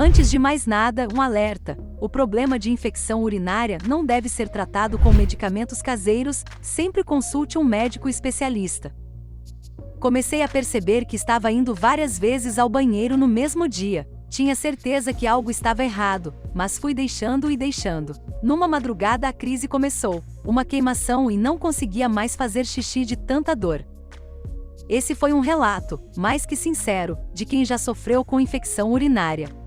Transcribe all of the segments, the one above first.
Antes de mais nada, um alerta: o problema de infecção urinária não deve ser tratado com medicamentos caseiros, sempre consulte um médico especialista. Comecei a perceber que estava indo várias vezes ao banheiro no mesmo dia. Tinha certeza que algo estava errado, mas fui deixando e deixando. Numa madrugada a crise começou, uma queimação e não conseguia mais fazer xixi de tanta dor. Esse foi um relato, mais que sincero, de quem já sofreu com infecção urinária.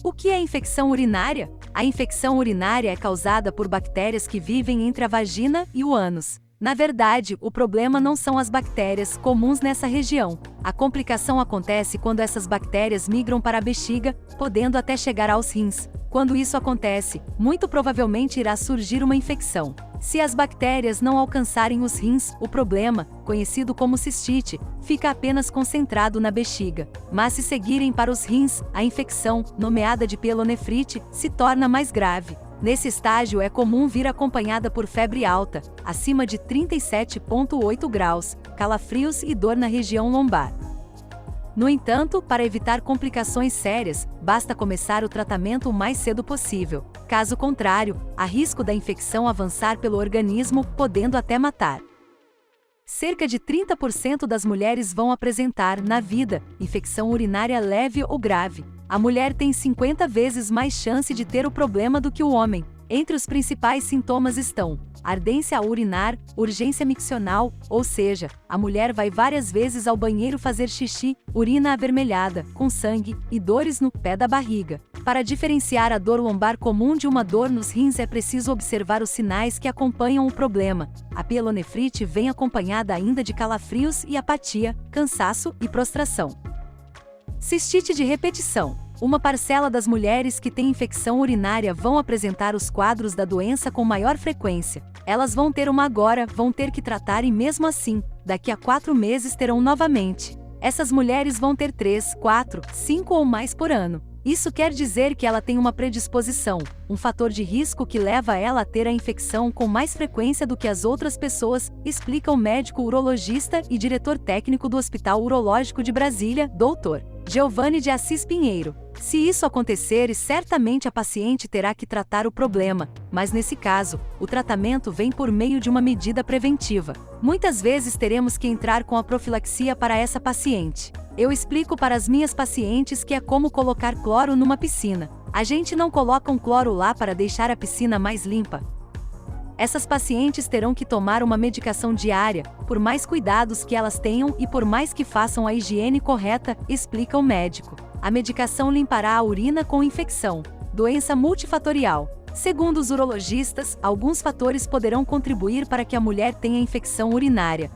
O que é infecção urinária? A infecção urinária é causada por bactérias que vivem entre a vagina e o ânus. Na verdade, o problema não são as bactérias comuns nessa região. A complicação acontece quando essas bactérias migram para a bexiga, podendo até chegar aos rins. Quando isso acontece, muito provavelmente irá surgir uma infecção. Se as bactérias não alcançarem os rins, o problema, conhecido como cistite, fica apenas concentrado na bexiga. Mas se seguirem para os rins, a infecção, nomeada de pielonefrite, se torna mais grave. Nesse estágio é comum vir acompanhada por febre alta, acima de 37,8 graus, calafrios e dor na região lombar. No entanto, para evitar complicações sérias, basta começar o tratamento o mais cedo possível. Caso contrário, há risco da infecção avançar pelo organismo, podendo até matar. Cerca de 30% das mulheres vão apresentar, na vida, infecção urinária leve ou grave. A mulher tem 50 vezes mais chance de ter o problema do que o homem. Entre os principais sintomas estão ardência ao urinar, urgência miccional, ou seja, a mulher vai várias vezes ao banheiro fazer xixi, urina avermelhada, com sangue, e dores no pé da barriga. Para diferenciar a dor lombar comum de uma dor nos rins é preciso observar os sinais que acompanham o problema. A pielonefrite vem acompanhada ainda de calafrios e apatia, cansaço e prostração. Cistite de repetição. Uma parcela das mulheres que têm infecção urinária vão apresentar os quadros da doença com maior frequência. Elas vão ter uma agora, vão ter que tratar e mesmo assim, daqui a 4 meses terão novamente. Essas mulheres vão ter 3, 4, 5 ou mais por ano. Isso quer dizer que ela tem uma predisposição, um fator de risco que leva ela a ter a infecção com mais frequência do que as outras pessoas, explica o médico urologista e diretor técnico do Hospital Urológico de Brasília, Dr. Giovanni de Assis Pinheiro. Se isso acontecer, certamente a paciente terá que tratar o problema, mas nesse caso, o tratamento vem por meio de uma medida preventiva. Muitas vezes teremos que entrar com a profilaxia para essa paciente. Eu explico para as minhas pacientes que é como colocar cloro numa piscina. A gente não coloca um cloro lá para deixar a piscina mais limpa. Essas pacientes terão que tomar uma medicação diária, por mais cuidados que elas tenham e por mais que façam a higiene correta, explica o médico. A medicação limpará a urina com infecção. Doença multifatorial. Segundo os urologistas, alguns fatores poderão contribuir para que a mulher tenha infecção urinária.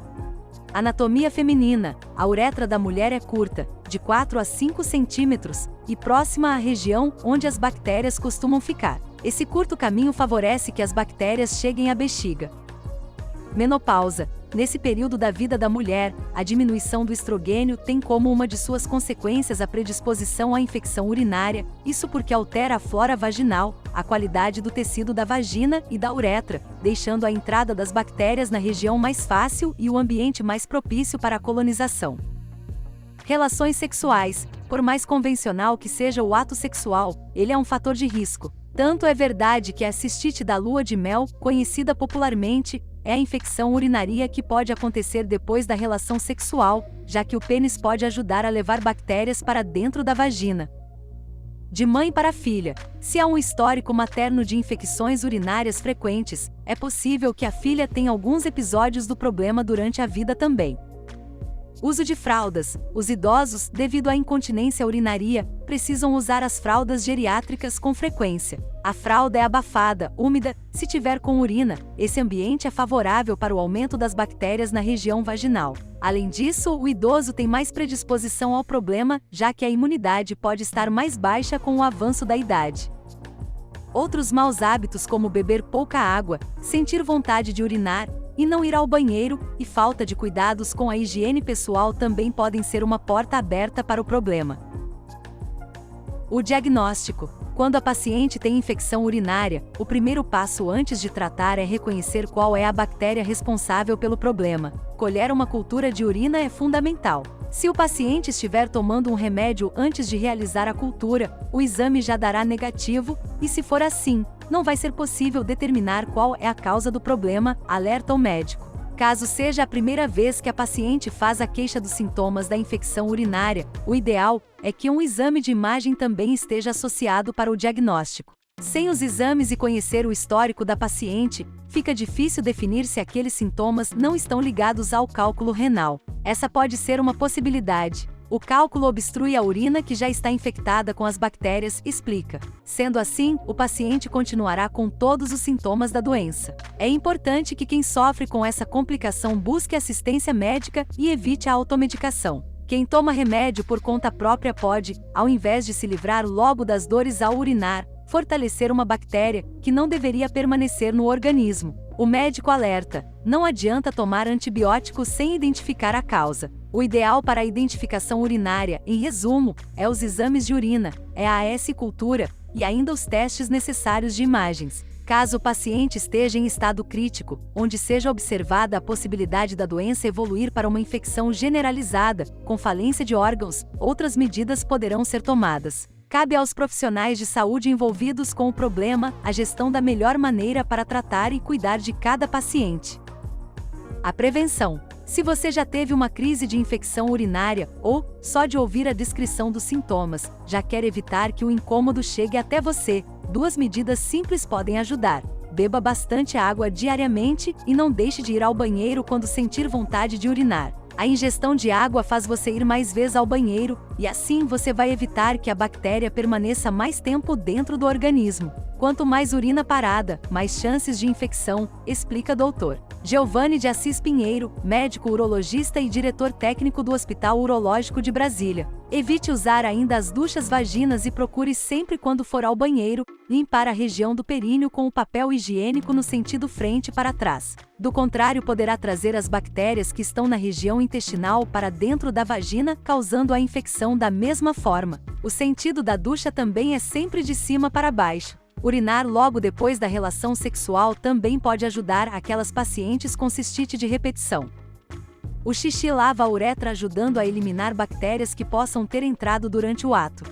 Anatomia feminina. A uretra da mulher é curta, de 4 a 5 centímetros, e próxima à região onde as bactérias costumam ficar. Esse curto caminho favorece que as bactérias cheguem à bexiga. Menopausa. Nesse período da vida da mulher, a diminuição do estrogênio tem como uma de suas consequências a predisposição à infecção urinária, isso porque altera a flora vaginal, a qualidade do tecido da vagina e da uretra, deixando a entrada das bactérias na região mais fácil e o ambiente mais propício para a colonização. Relações sexuais. Por mais convencional que seja o ato sexual, ele é um fator de risco. Tanto é verdade que a cistite da lua de mel, conhecida popularmente, é a infecção urinária que pode acontecer depois da relação sexual, já que o pênis pode ajudar a levar bactérias para dentro da vagina. De mãe para filha. Se há um histórico materno de infecções urinárias frequentes, é possível que a filha tenha alguns episódios do problema durante a vida também. Uso de fraldas. Os idosos, devido à incontinência urinária, precisam usar as fraldas geriátricas com frequência. A fralda é abafada, úmida, se tiver com urina, esse ambiente é favorável para o aumento das bactérias na região vaginal. Além disso, o idoso tem mais predisposição ao problema, já que a imunidade pode estar mais baixa com o avanço da idade. Outros maus hábitos como beber pouca água, sentir vontade de urinar, e não ir ao banheiro, e falta de cuidados com a higiene pessoal também podem ser uma porta aberta para o problema. O diagnóstico. Quando a paciente tem infecção urinária, o primeiro passo antes de tratar é reconhecer qual é a bactéria responsável pelo problema. Colher uma cultura de urina é fundamental. Se o paciente estiver tomando um remédio antes de realizar a cultura, o exame já dará negativo, e se for assim, não vai ser possível determinar qual é a causa do problema, alerta o médico. Caso seja a primeira vez que a paciente faz a queixa dos sintomas da infecção urinária, o ideal é que um exame de imagem também esteja associado para o diagnóstico. Sem os exames e conhecer o histórico da paciente, fica difícil definir se aqueles sintomas não estão ligados ao cálculo renal. Essa pode ser uma possibilidade. O cálculo obstrui a urina que já está infectada com as bactérias, explica. Sendo assim, o paciente continuará com todos os sintomas da doença. É importante que quem sofre com essa complicação busque assistência médica e evite a automedicação. Quem toma remédio por conta própria pode, ao invés de se livrar logo das dores ao urinar, fortalecer uma bactéria que não deveria permanecer no organismo. O médico alerta: não adianta tomar antibióticos sem identificar a causa. O ideal para a identificação urinária, em resumo, é os exames de urina, é a AS cultura, e ainda os testes necessários de imagens. Caso o paciente esteja em estado crítico, onde seja observada a possibilidade da doença evoluir para uma infecção generalizada, com falência de órgãos, outras medidas poderão ser tomadas. Cabe aos profissionais de saúde envolvidos com o problema a gestão da melhor maneira para tratar e cuidar de cada paciente. A prevenção. Se você já teve uma crise de infecção urinária ou, só de ouvir a descrição dos sintomas, já quer evitar que o incômodo chegue até você, 2 medidas simples podem ajudar. Beba bastante água diariamente e não deixe de ir ao banheiro quando sentir vontade de urinar. A ingestão de água faz você ir mais vezes ao banheiro, e assim você vai evitar que a bactéria permaneça mais tempo dentro do organismo. Quanto mais urina parada, mais chances de infecção, explica Dr. Giovanni de Assis Pinheiro, médico urologista e diretor técnico do Hospital Urológico de Brasília. Evite usar ainda as duchas vaginas e procure sempre quando for ao banheiro, limpar a região do períneo com o papel higiênico no sentido frente para trás. Do contrário, poderá trazer as bactérias que estão na região intestinal para dentro da vagina, causando a infecção da mesma forma. O sentido da ducha também é sempre de cima para baixo. Urinar logo depois da relação sexual também pode ajudar aquelas pacientes com cistite de repetição. O xixi lava a uretra, ajudando a eliminar bactérias que possam ter entrado durante o ato.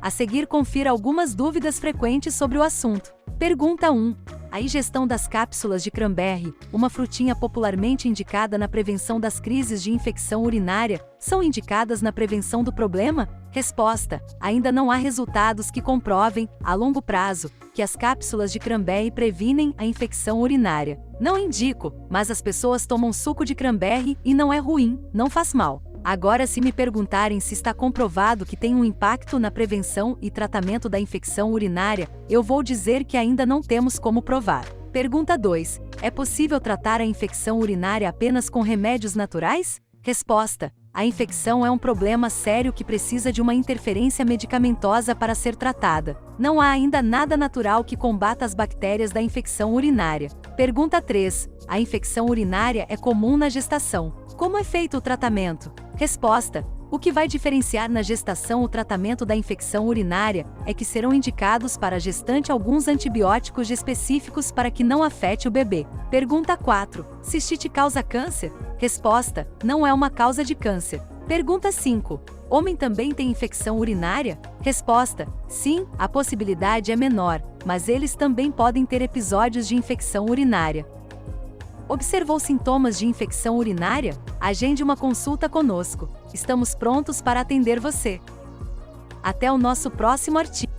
A seguir, confira algumas dúvidas frequentes sobre o assunto. Pergunta 1. A ingestão das cápsulas de cranberry, uma frutinha popularmente indicada na prevenção das crises de infecção urinária, são indicadas na prevenção do problema? Resposta: ainda não há resultados que comprovem, a longo prazo, que as cápsulas de cranberry previnem a infecção urinária. Não indico, mas as pessoas tomam suco de cranberry e não é ruim, não faz mal. Agora, se me perguntarem se está comprovado que tem um impacto na prevenção e tratamento da infecção urinária, eu vou dizer que ainda não temos como provar. Pergunta 2. É possível tratar a infecção urinária apenas com remédios naturais? Resposta: a infecção é um problema sério que precisa de uma interferência medicamentosa para ser tratada. Não há ainda nada natural que combata as bactérias da infecção urinária. Pergunta 3. A infecção urinária é comum na gestação. Como é feito o tratamento? Resposta: o que vai diferenciar na gestação o tratamento da infecção urinária é que serão indicados para a gestante alguns antibióticos específicos para que não afete o bebê. Pergunta 4. Cistite causa câncer? Resposta: não é uma causa de câncer. Pergunta 5. Homem também tem infecção urinária? Resposta: sim, a possibilidade é menor, mas eles também podem ter episódios de infecção urinária. Observou sintomas de infecção urinária? Agende uma consulta conosco. Estamos prontos para atender você. Até o nosso próximo artigo.